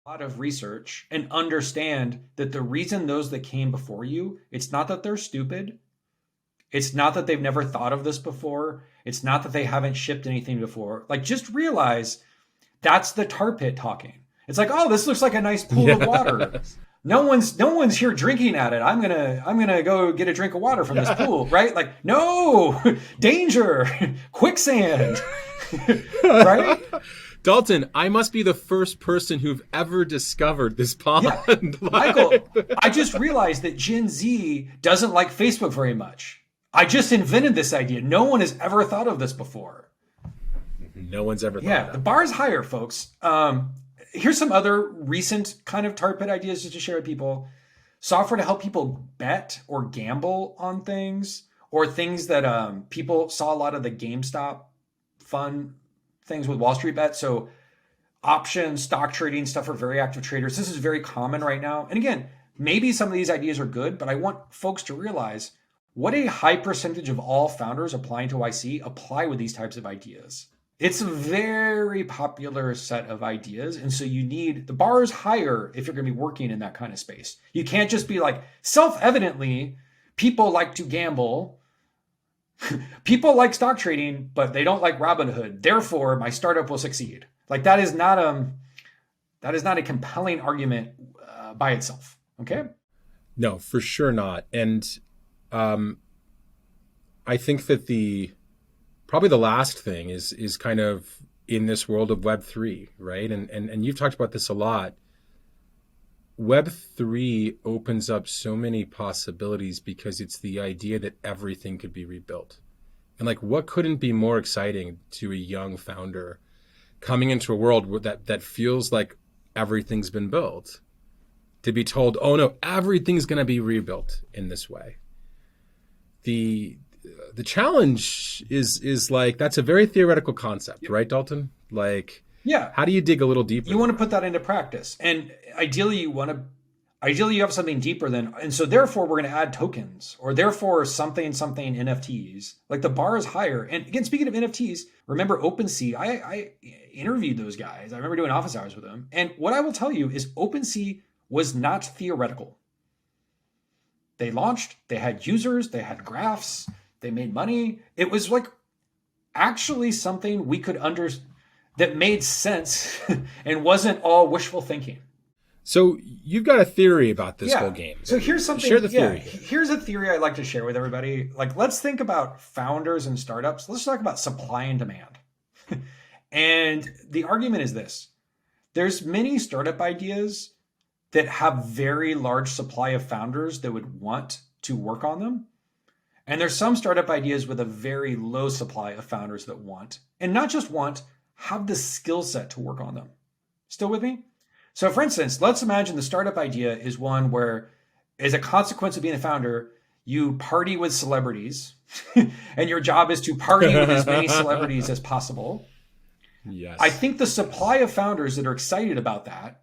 lot of research and understand that the reason those that came before you, it's not that they're stupid. It's not that they've never thought of this before. It's not that they haven't shipped anything before. Like, just realize that's the Tarpit talking. It's like, oh, this looks like a nice pool of water. Yes. No one's here drinking at it. I'm gonna go get a drink of water from this pool, right? Like, no, danger, quicksand, right? Dalton, I must be the first person who've ever discovered this pond. Yeah. Michael, I just realized that Gen Z doesn't like Facebook very much. I just invented this idea. No one has ever thought of this before. No one's ever thought Yeah, of the that. bar's higher, folks. Here's some other recent kind of Tarpit ideas just to share with people. Software to help people bet or gamble on things, or things that people saw a lot of the GameStop fun things with Wall Street bets. So options, stock trading stuff for very active traders. This is very common right now. And again, maybe some of these ideas are good, but I want folks to realize what a high percentage of all founders applying to YC apply with these types of ideas. It's a very popular set of ideas. And so the bar is higher if you're going to be working in that kind of space. You can't just be like, self-evidently, people like to gamble. People like stock trading, but they don't like Robinhood. Therefore, my startup will succeed. Like, that is not a compelling argument by itself. Okay. No, for sure not. And I think that probably the last thing is kind of in this world of Web3, right? And you've talked about this a lot. Web3 opens up so many possibilities because it's the idea that everything could be rebuilt. And like, what couldn't be more exciting to a young founder coming into a world that feels like everything's been built, to be told, oh no, everything's going to be rebuilt in this way. The challenge is like, that's a very theoretical concept, right, Dalton? Like, Yeah. how do you dig a little deeper? You want to put that into practice. And ideally you have something deeper and so therefore we're going to add tokens, or therefore something NFTs. Like, the bar is higher. And again, speaking of NFTs, remember OpenSea? I interviewed those guys. I remember doing office hours with them. And what I will tell you is OpenSea was not theoretical. They launched, they had users, they had graphs, they made money. It was like actually something we could that made sense and wasn't all wishful thinking. So you've got a theory about this whole game. So here's something. Share the theory. Here's a theory I'd like to share with everybody. Like, let's think about founders and startups. Let's talk about supply and demand. And the argument is this. There's many startup ideas that have very large supply of founders that would want to work on them. And there's some startup ideas with a very low supply of founders that want, and not just want, have the skill set to work on them. Still with me? So for instance, let's imagine the startup idea is one where, as a consequence of being a founder, you party with celebrities and your job is to party with as many celebrities as possible. Yes. I think the supply of founders that are excited about that,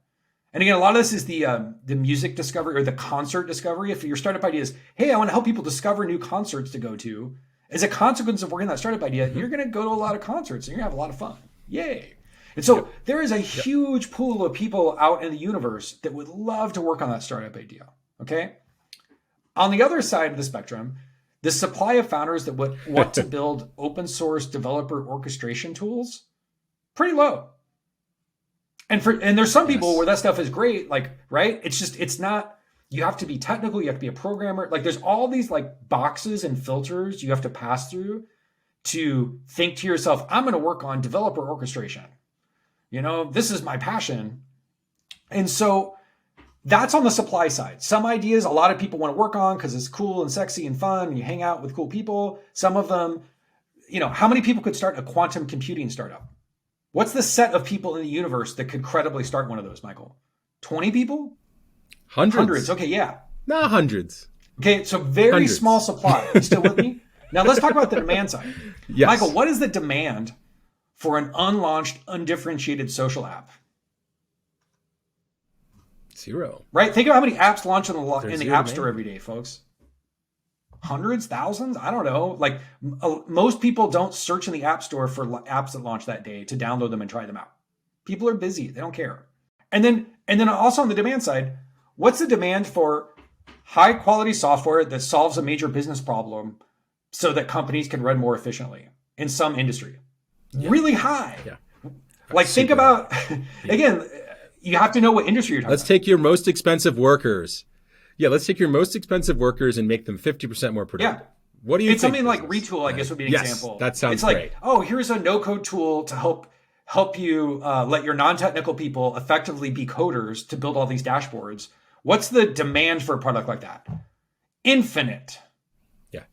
and again, a lot of this is the music discovery or the concert discovery. If your startup idea is, hey, I want to help people discover new concerts to go to, as a consequence of working on that startup idea, you're going to go to a lot of concerts and you're going to have a lot of fun. Yay. And so there is a huge pool of people out in the universe that would love to work on that startup idea. Okay. On the other side of the spectrum, the supply of founders that would want to build open source developer orchestration tools, pretty low. And there's some people where that stuff is great, like, right? It's not, you have to be technical, you have to be a programmer. Like, there's all these like boxes and filters you have to pass through to think to yourself, I'm going to work on developer orchestration. This is my passion. And so that's on the supply side. Some ideas a lot of people want to work on because it's cool and sexy and fun and you hang out with cool people. Some of them, how many people could start a quantum computing startup? What's the set of people in the universe that could credibly start one of those, Michael? 20 people? Hundreds. Okay, yeah. No, hundreds. Okay, so very Hundreds. small supply. You still with me? Now let's talk about the demand side. Yes. Michael, what is the demand for an unlaunched, undifferentiated social app? 0. Right? Think about how many apps launch in the zero App Store demand. every day, folks. Hundreds, thousands? I don't know. Like, most people don't search in the App Store for apps that launch that day to download them and try them out. People are busy. They don't care. And then also on the demand side, what's the demand for high quality software that solves a major business problem so that companies can run more efficiently in some industry? Yeah. Really high. Yeah. Like think about, again, you have to know what industry you're talking Let's about. take your most expensive workers. Yeah, let's take your most expensive workers and make them 50% more productive. Yeah. What do you think? It's something like Retool, I guess, would be an example. That sounds it's like, great. oh, here's a no-code tool to help you let your non-technical people effectively be coders to build all these dashboards. What's the demand for a product like that? Infinite. Yeah.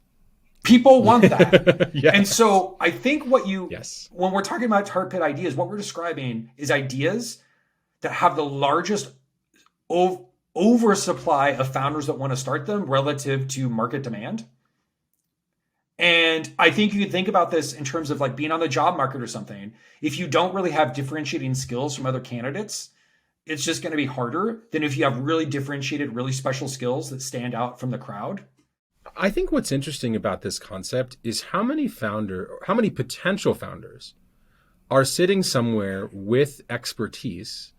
People want that. Yes. And so I think when we're talking about Tarpit ideas, what we're describing is ideas that have the largest oversupply of founders that want to start them relative to market demand. And I think you can think about this in terms of like being on the job market or something. If you don't really have differentiating skills from other candidates, it's just going to be harder than if you have really differentiated, really special skills that stand out from the crowd. I think what's interesting about this concept is how many potential founders are sitting somewhere with expertise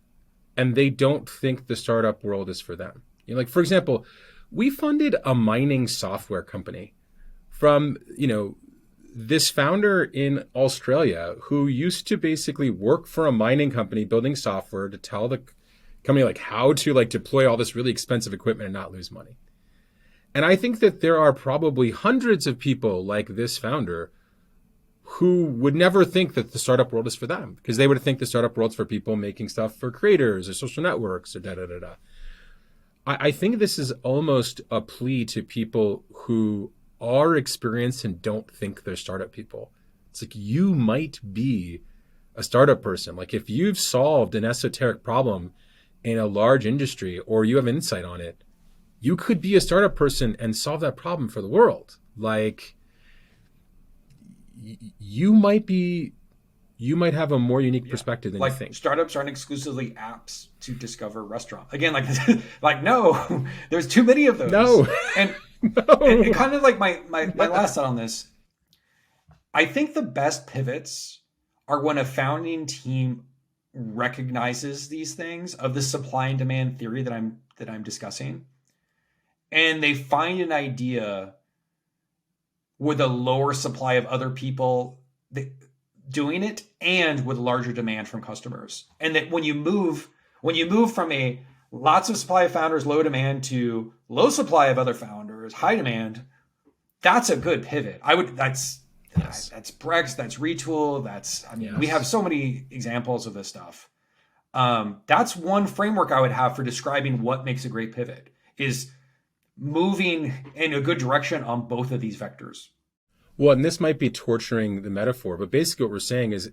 and they don't think the startup world is for them. You know, like, for example, we funded a mining software company from, this founder in Australia who used to basically work for a mining company building software to tell the company like how to like deploy all this really expensive equipment and not lose money. And I think that there are probably hundreds of people like this founder who would never think that the startup world is for them, because they would think the startup world's for people making stuff for creators or social networks or da-da-da-da. I think this is almost a plea to people who are experienced and don't think they're startup people. It's like, you might be a startup person. Like if you've solved an esoteric problem in a large industry or you have insight on it, you could be a startup person and solve that problem for the world. Like you might have a more unique perspective than you think. Startups aren't exclusively apps to discover restaurants. Again, like no, there's too many of those. No. And no. And kind of like my last thought on this, I think the best pivots are when a founding team recognizes these things of the supply and demand theory that I'm discussing, and they find an idea with a lower supply of other people doing it and with larger demand from customers. And that when you move from a lots of supply of founders, low demand, to low supply of other founders, high demand, that's a good pivot. That's Brex, that's Retool, we have so many examples of this stuff. That's one framework I would have for describing what makes a great pivot, is moving in a good direction on both of these vectors. Well, and this might be torturing the metaphor, but basically what we're saying is,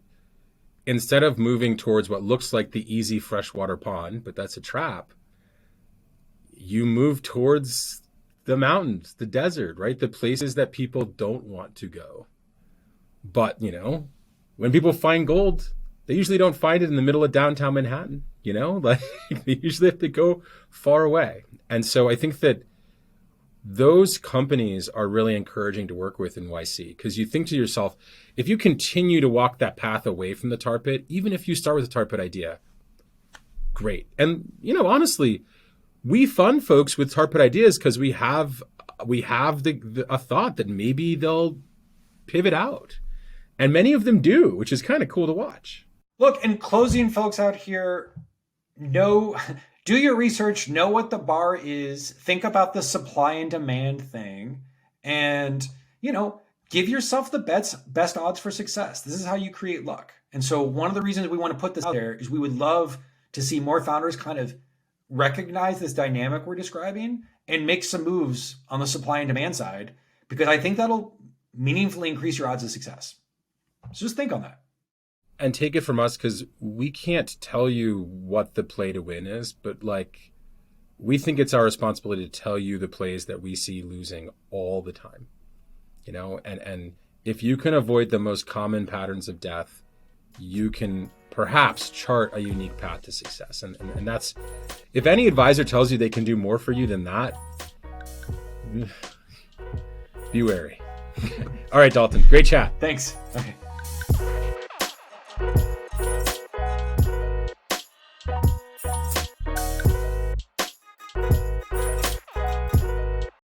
instead of moving towards what looks like the easy freshwater pond, but that's a trap, you move towards the mountains, the desert, right? The places that people don't want to go. But, when people find gold, they usually don't find it in the middle of downtown Manhattan, like they usually have to go far away. And so I think that those companies are really encouraging to work with in YC, because you think to yourself, if you continue to walk that path away from the Tarpit, even if you start with a Tarpit idea, great. And, honestly, we fund folks with Tarpit ideas because we have a thought that maybe they'll pivot out. And many of them do, which is kind of cool to watch. Look, and closing folks out here, do your research, know what the bar is, think about the supply and demand thing, and, give yourself the best odds for success. This is how you create luck. And so one of the reasons we want to put this out there is we would love to see more founders kind of recognize this dynamic we're describing and make some moves on the supply and demand side, because I think that'll meaningfully increase your odds of success. So just think on that. And take it from us, because we can't tell you what the play to win is, but we think it's our responsibility to tell you the plays that we see losing all the time, and if you can avoid the most common patterns of death, you can perhaps chart a unique path to success. And that's, if any advisor tells you they can do more for you than that, be wary. All right, Dalton, great chat. Thanks. Okay.